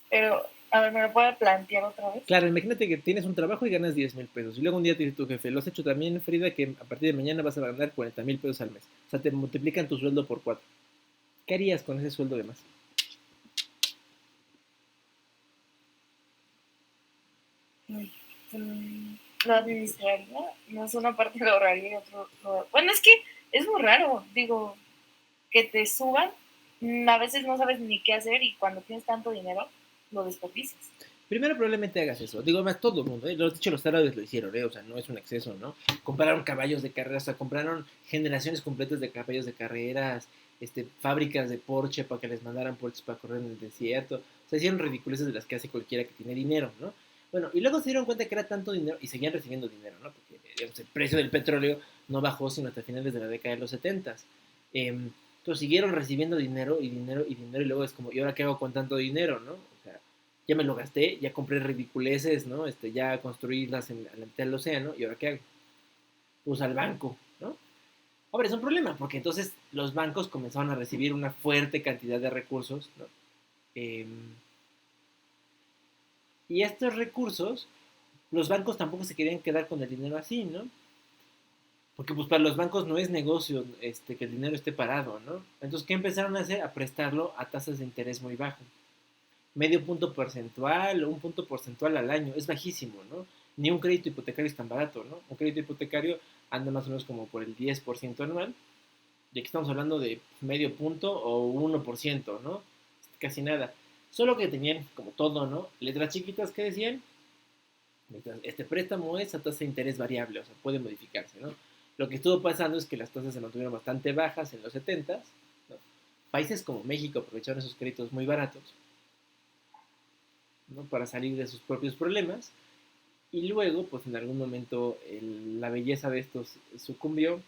Pero, a ver, ¿me lo puedo plantear otra vez? Claro, imagínate que tienes un trabajo y ganas 10,000 pesos. Y luego un día te dice tu jefe, lo has hecho también, Frida, que a partir de mañana vas a ganar 40,000 pesos al mes. O sea, te multiplican tu sueldo por 4. ¿Qué harías con ese sueldo de más? Lo administraría, no es una parte lo ahorraría y otro bueno, es que es muy raro, digo, que te suban, a veces no sabes ni qué hacer y cuando tienes tanto dinero, lo desperdicias. Primero probablemente hagas eso. Digo, más todo el mundo, ¿eh? Lo dicho, los árabes lo hicieron, ¿eh? O sea, no es un exceso, ¿no? Compraron caballos de carreras, o sea, compraron generaciones completas de caballos de carreras, fábricas de Porsche para que les mandaran Porsche para correr en el desierto. O sea, hicieron ridiculeces de las que hace cualquiera que tiene dinero, ¿no? Bueno, y luego se dieron cuenta que era tanto dinero y seguían recibiendo dinero, ¿no? Porque, digamos, el precio del petróleo no bajó sino hasta finales de la década de los 70. Entonces siguieron recibiendo dinero y dinero y dinero y luego es como, ¿y ahora qué hago con tanto dinero, no? O sea, ya me lo gasté, ya compré ridiculeces, ¿no? Ya construí las en la mitad del océano, ¿y ahora qué hago? Pues al banco, ¿no? Ahora es un problema, porque entonces los bancos comenzaron a recibir una fuerte cantidad de recursos, ¿no? Eh, y estos recursos, los bancos tampoco se querían quedar con el dinero así, ¿no? Porque pues para los bancos no es negocio que el dinero esté parado, ¿no? Entonces, ¿qué empezaron a hacer? A prestarlo a tasas de interés muy bajas. Medio punto porcentual o un punto porcentual al año, es bajísimo, ¿no? Ni un crédito hipotecario es tan barato, ¿no? Un crédito hipotecario anda más o menos como por el 10% anual, y aquí estamos hablando de medio punto o 1%, ¿no? Casi nada. Solo que tenían, como todo, ¿no? Letras chiquitas que decían, este préstamo es a tasa de interés variable, o sea, puede modificarse, ¿no? Lo que estuvo pasando es que las tasas se mantuvieron bastante bajas en los 70, ¿no? Países como México aprovecharon esos créditos muy baratos, ¿no? Para salir de sus propios problemas. Y luego, pues en algún momento, la belleza de estos sucumbió.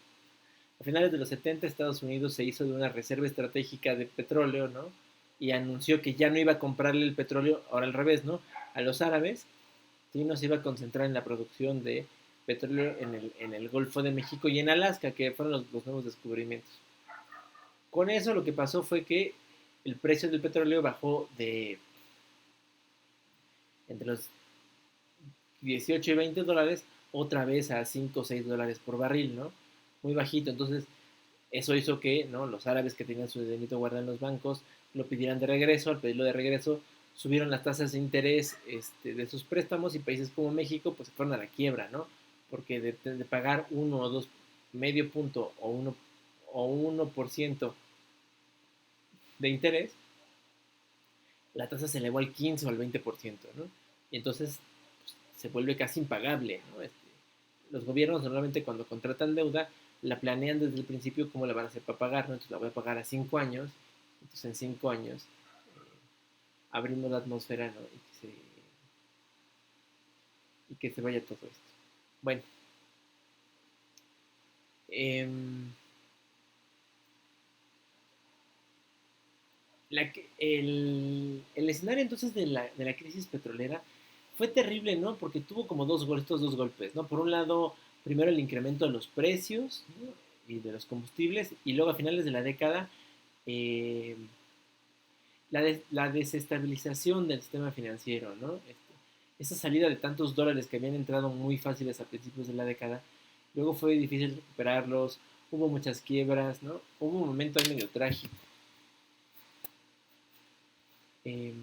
A finales de los 70, Estados Unidos se hizo de una reserva estratégica de petróleo, ¿no? Y anunció que ya no iba a comprarle el petróleo, ahora al revés, ¿no? A los árabes, sino se iba a concentrar en la producción de petróleo en el Golfo de México y en Alaska, que fueron los nuevos descubrimientos. Con eso lo que pasó fue que el precio del petróleo bajó de entre los 18 y 20 dólares otra vez a 5 o 6 dólares por barril, ¿no? Muy bajito. Entonces, eso hizo que, ¿no? Los árabes que tenían su dinero guardado en los bancos lo pidieran de regreso. Al pedirlo de regreso, subieron las tasas de interés de sus préstamos y países como México pues se fueron a la quiebra, ¿no? Porque de pagar 1 o 2, medio punto o 1% de interés, la tasa se elevó al 15 o al 20%, ¿no? Y entonces pues, se vuelve casi impagable, ¿no? Los gobiernos normalmente cuando contratan deuda la planean desde el principio cómo la van a hacer para pagar, ¿no? Entonces la voy a pagar a 5 años, entonces en 5 años abrimos la atmósfera, ¿no? Y que se vaya todo esto. Bueno, eh, el escenario entonces de la crisis petrolera fue terrible, ¿no? Porque tuvo como estos dos golpes, ¿no? Por un lado, primero el incremento de los precios, ¿no? Y de los combustibles, y luego a finales de la década, eh, la desestabilización del sistema financiero, ¿no? Esa salida de tantos dólares que habían entrado muy fáciles a principios de la década, luego fue difícil recuperarlos, hubo muchas quiebras, ¿no? Hubo un momento ahí medio trágico. Eh,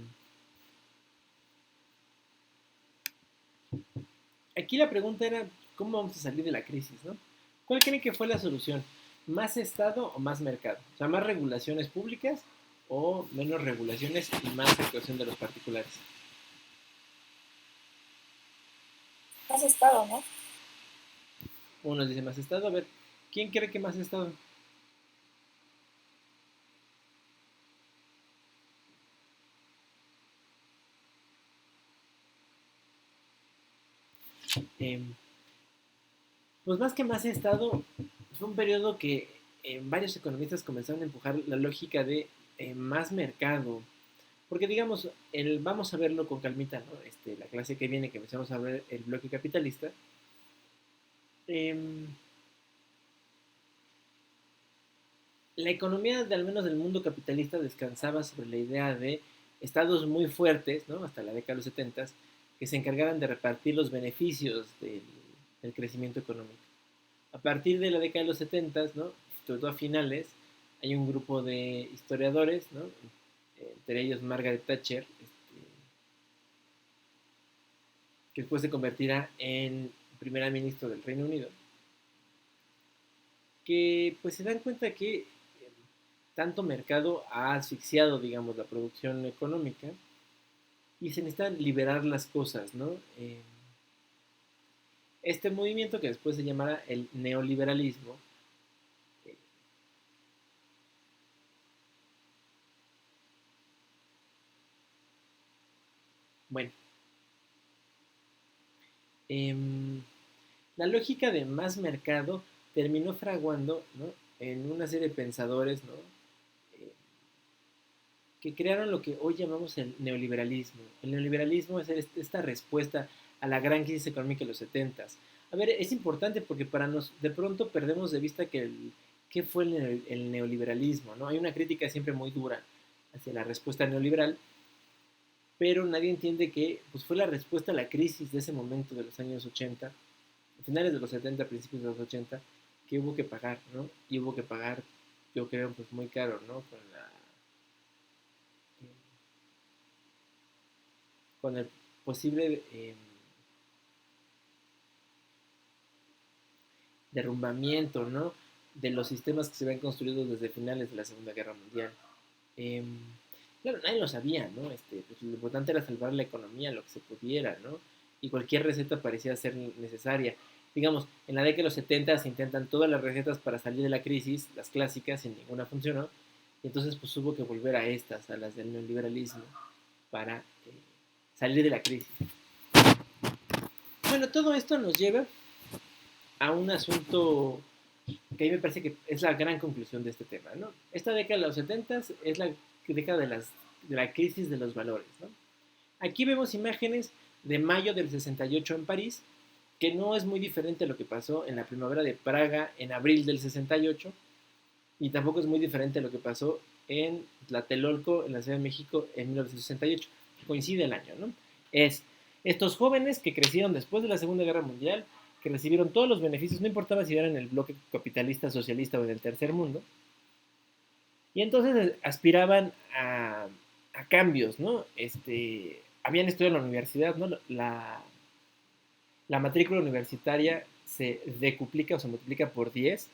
Aquí la pregunta era, ¿cómo vamos a salir de la crisis, no? ¿Cuál creen que fue la solución? ¿Más Estado o más mercado? O sea, ¿más regulaciones públicas o menos regulaciones y más actuación de los particulares? Has estado, ¿no? Unos dicen más estado. A ver, ¿quién cree que más estado? Eh, pues más que más estado, fue un periodo que varios economistas comenzaron a empujar la lógica de más mercado. Porque digamos, vamos a verlo con calmita, ¿no? La clase que viene, que empezamos a ver el bloque capitalista. Eh, la economía, de, al menos del mundo capitalista, descansaba sobre la idea de estados muy fuertes, ¿no? Hasta la década de los 70, que se encargaban de repartir los beneficios del crecimiento económico. A partir de la década de los 70, ¿no? Sobre todo a finales, hay un grupo de historiadores, ¿no? Entre ellos Margaret Thatcher, que después se convertirá en primera ministra del Reino Unido, que pues se dan cuenta que tanto mercado ha asfixiado, digamos, la producción económica y se necesita liberar las cosas, ¿no? Este movimiento que después se llamará el neoliberalismo, eh, bueno, eh, la lógica de más mercado terminó fraguando, ¿no? En una serie de pensadores, ¿no? Eh, que crearon lo que hoy llamamos el neoliberalismo. El neoliberalismo es esta respuesta a la gran crisis económica de los 70. A ver, es importante porque para nos de pronto perdemos de vista qué fue el neoliberalismo, ¿no? Hay una crítica siempre muy dura hacia la respuesta neoliberal, pero nadie entiende que pues, fue la respuesta a la crisis de ese momento de los años 80, finales de los 70, principios de los 80, que hubo que pagar, ¿no? Y hubo que pagar, yo creo, pues muy caro, ¿no? Con el posible derrumbamiento, ¿no? De los sistemas que se habían construido desde finales de la Segunda Guerra Mundial. Eh, claro, nadie lo sabía, ¿no? Pues lo importante era salvar la economía, lo que se pudiera, ¿no? Y cualquier receta parecía ser necesaria. Digamos, en la década de los 70 se intentan todas las recetas para salir de la crisis, las clásicas, y ninguna funcionó. Y entonces pues hubo que volver a estas, a las del neoliberalismo, para salir de la crisis. Bueno, todo esto nos lleva a un asunto que a mí me parece que es la gran conclusión de este tema, ¿no? Esta década de los 70 es la década de la crisis de los valores, ¿no? Aquí vemos imágenes de mayo del 68 en París, que no es muy diferente a lo que pasó en la primavera de Praga en abril del 68, y tampoco es muy diferente a lo que pasó en Tlatelolco, en la Ciudad de México, en 1968. Coincide el año, ¿no? Es estos jóvenes que crecieron después de la Segunda Guerra Mundial, que recibieron todos los beneficios, no importaba si eran en el bloque capitalista, socialista o en el tercer mundo, y entonces aspiraban a cambios, ¿no? Habían estudiado en la universidad, ¿no? La matrícula universitaria se decuplica o se multiplica por 10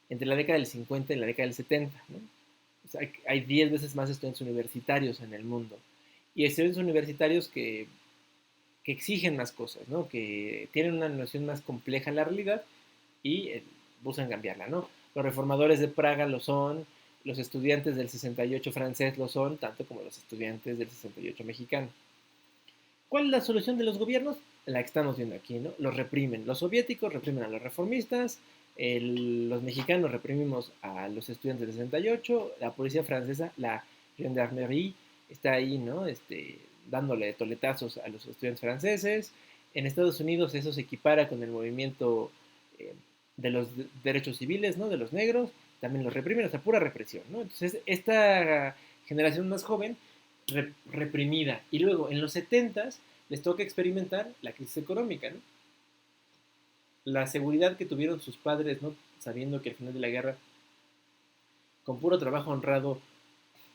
entre la década del 50 y la década del 70, ¿no? O sea, hay 10 veces más estudiantes universitarios en el mundo. Y estudiantes universitarios que exigen más cosas, ¿no? Que tienen una noción más compleja de la realidad y buscan cambiarla, ¿no? Los reformadores de Praga lo son, los estudiantes del 68 francés lo son, tanto como los estudiantes del 68 mexicano. ¿Cuál es la solución de los gobiernos? La que estamos viendo aquí, ¿no? Los reprimen. Los soviéticos reprimen a los reformistas, los mexicanos reprimimos a los estudiantes del 68, la policía francesa, la gendarmerie, está ahí, ¿no? Dándole toletazos a los estudiantes franceses. En Estados Unidos eso se equipara con el movimiento eh, de los derechos civiles, ¿no? De los negros, también los reprimen, hasta pura represión, ¿no? Entonces, esta generación más joven reprimida. Y luego, en los 70 les toca experimentar la crisis económica, ¿no? La seguridad que tuvieron sus padres, ¿no? Sabiendo que al final de la guerra, con puro trabajo honrado,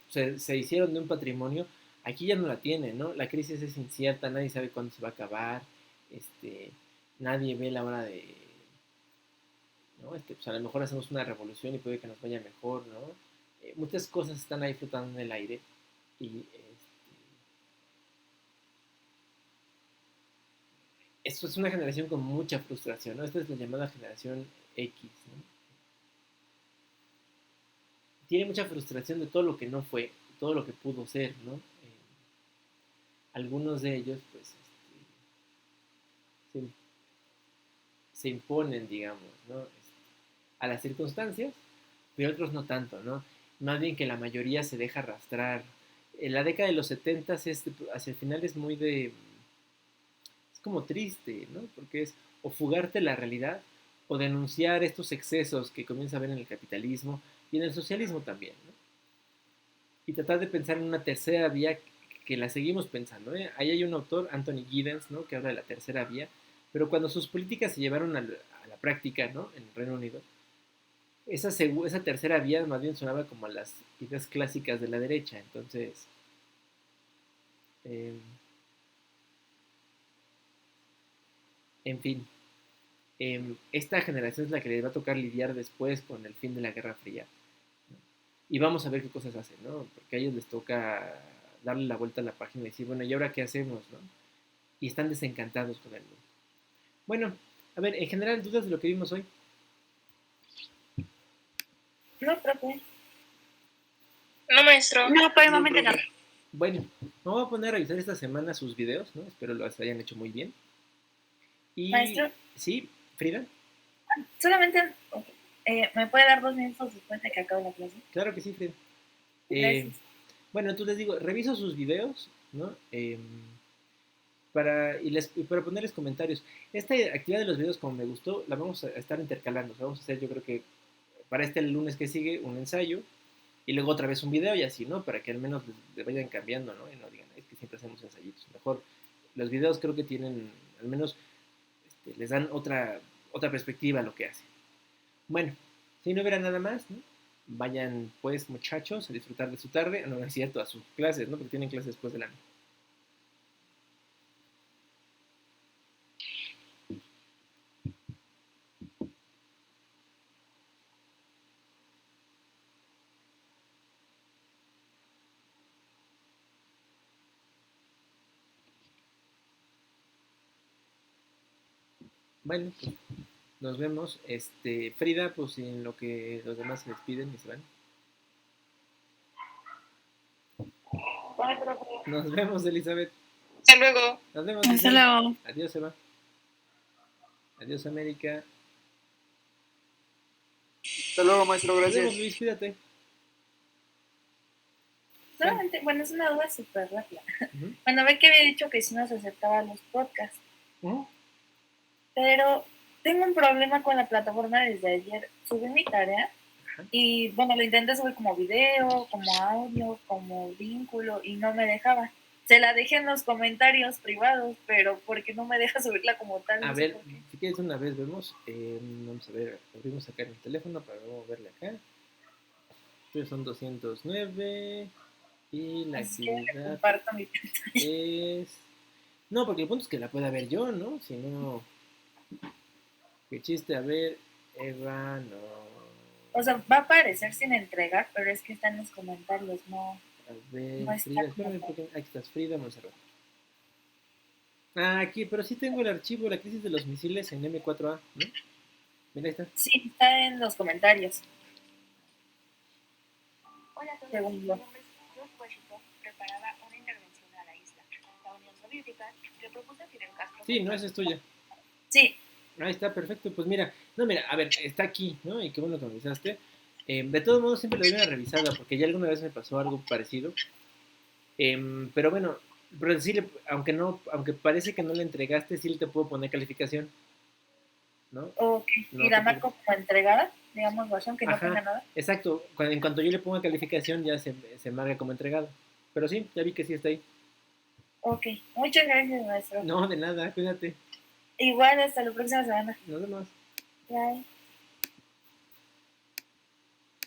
se hicieron de un patrimonio, aquí ya no la tienen, ¿no? La crisis es incierta, nadie sabe cuándo se va a acabar, nadie ve la hora de, ¿no? Pues a lo mejor hacemos una revolución y puede que nos vaya mejor, ¿no? Muchas cosas están ahí flotando en el aire y esto es una generación con mucha frustración, ¿no? Esta es la llamada generación X, ¿no? Tiene mucha frustración de todo lo que no fue, todo lo que pudo ser, ¿no? Algunos de ellos, pues, se, se imponen, digamos, ¿no? A las circunstancias, pero otros no tanto, ¿no? Más bien que la mayoría se deja arrastrar. En la década de los 70 hacia el final es muy de... Es como triste, ¿no? Porque es o fugarte la realidad o denunciar estos excesos que comienza a ver en el capitalismo y en el socialismo también, ¿no? Y tratar de pensar en una tercera vía que la seguimos pensando, ¿eh? Ahí hay un autor, Anthony Giddens, ¿no? Que habla de la tercera vía, pero cuando sus políticas se llevaron a la práctica, ¿no? En el Reino Unido, esa tercera vía más bien sonaba como a las ideas clásicas de la derecha. Entonces, eh, en fin, esta generación es la que les va a tocar lidiar después con el fin de la Guerra Fría, ¿no? Y vamos a ver qué cosas hacen, ¿no? Porque a ellos les toca darle la vuelta a la página y decir, bueno, ¿y ahora qué hacemos, no? Y están desencantados con el mundo. Bueno, a ver, en general, dudas de lo que vimos hoy. No, profe. No, maestro. No, por el No, momento no. profe. Bueno, me voy a poner a revisar esta semana sus videos, ¿no? Espero los hayan hecho muy bien. Y, Maestro. sí, Frida. Solamente me puede dar 2 minutos después de que acabe la clase. Claro que sí, Frida. Gracias. Bueno, entonces les digo, reviso sus videos, ¿no? Para ponerles comentarios. Esta actividad de los videos, como me gustó, la vamos a estar intercalando. O sea, vamos a hacer, yo creo que para este lunes que sigue, un ensayo y luego otra vez un video y así, ¿no? Para que al menos les vayan cambiando, ¿no? Y no digan, es que siempre hacemos ensayitos. Mejor, los videos creo que tienen, al menos, les dan otra perspectiva a lo que hacen. Bueno, si no hubiera nada más, ¿no? Vayan, pues, muchachos, a disfrutar de su tarde. No, no es cierto, a sus clases, ¿no? Porque tienen clases después del año. Bueno, pues, nos vemos. Frida, pues en lo que los demás se despiden y se van. Bye, profe. Nos vemos, Elizabeth. Hasta luego. Nos vemos, Hasta Isabel. luego. Adiós, Eva. Adiós, América. Hasta luego, maestro, Nos vemos, gracias. Luis, cuídate. Solamente, bueno, es una duda súper rápida. Ujú. Bueno, ve que había dicho que sí nos aceptaba los podcasts, Ujú. pero tengo un problema con la plataforma desde ayer. Subí mi tarea Ajá. y, bueno, lo intenté subir como video, como audio, como vínculo y no me dejaba. Se la dejé en los comentarios privados, pero porque no me deja subirla como tal. A No sé ver, por qué. si quieres una vez vemos. Vamos a ver, abrimos acá en el teléfono para luego verle acá. Estos son 209 y la Así que le actividad comparto mi pantalla. es... No, porque el punto es que la pueda ver yo, ¿no? Si no... Qué chiste, a ver, Eva, no... O sea, va a aparecer sin entregar, pero es que está en los comentarios, no. A ver, No está Frida, espérame, como- porque aquí estás, Frida Monserrat. Ah, aquí, pero sí tengo el archivo, la crisis de los misiles en M4A, ¿no? Mira, ahí está. Sí, está en los comentarios. Hola a todos, Según mi yo. nombre es George Washington, preparaba una intervención a la isla. La Unión Soviética le propuso a Fidel Castro... Sí, no, esa es tuya. Sí, Ahí está, perfecto. Pues mira, no, mira, a ver, está aquí, ¿no? Y qué bueno que me avisaste. De todos modos, siempre le doy una revisada, porque ya alguna vez me pasó algo parecido. Pero bueno, pero sí, aunque parece que no le entregaste, sí te puedo poner calificación, ¿no? ok. No Y te la marco como entregada, digamos, aunque no Ajá. tenga nada. Exacto, en cuanto yo le ponga calificación ya se marca como entregado. Pero sí, ya vi que sí está ahí. Ok, muchas gracias, maestro. No, de nada, cuídate. Igual, hasta la próxima semana. Nos vemos. Bye.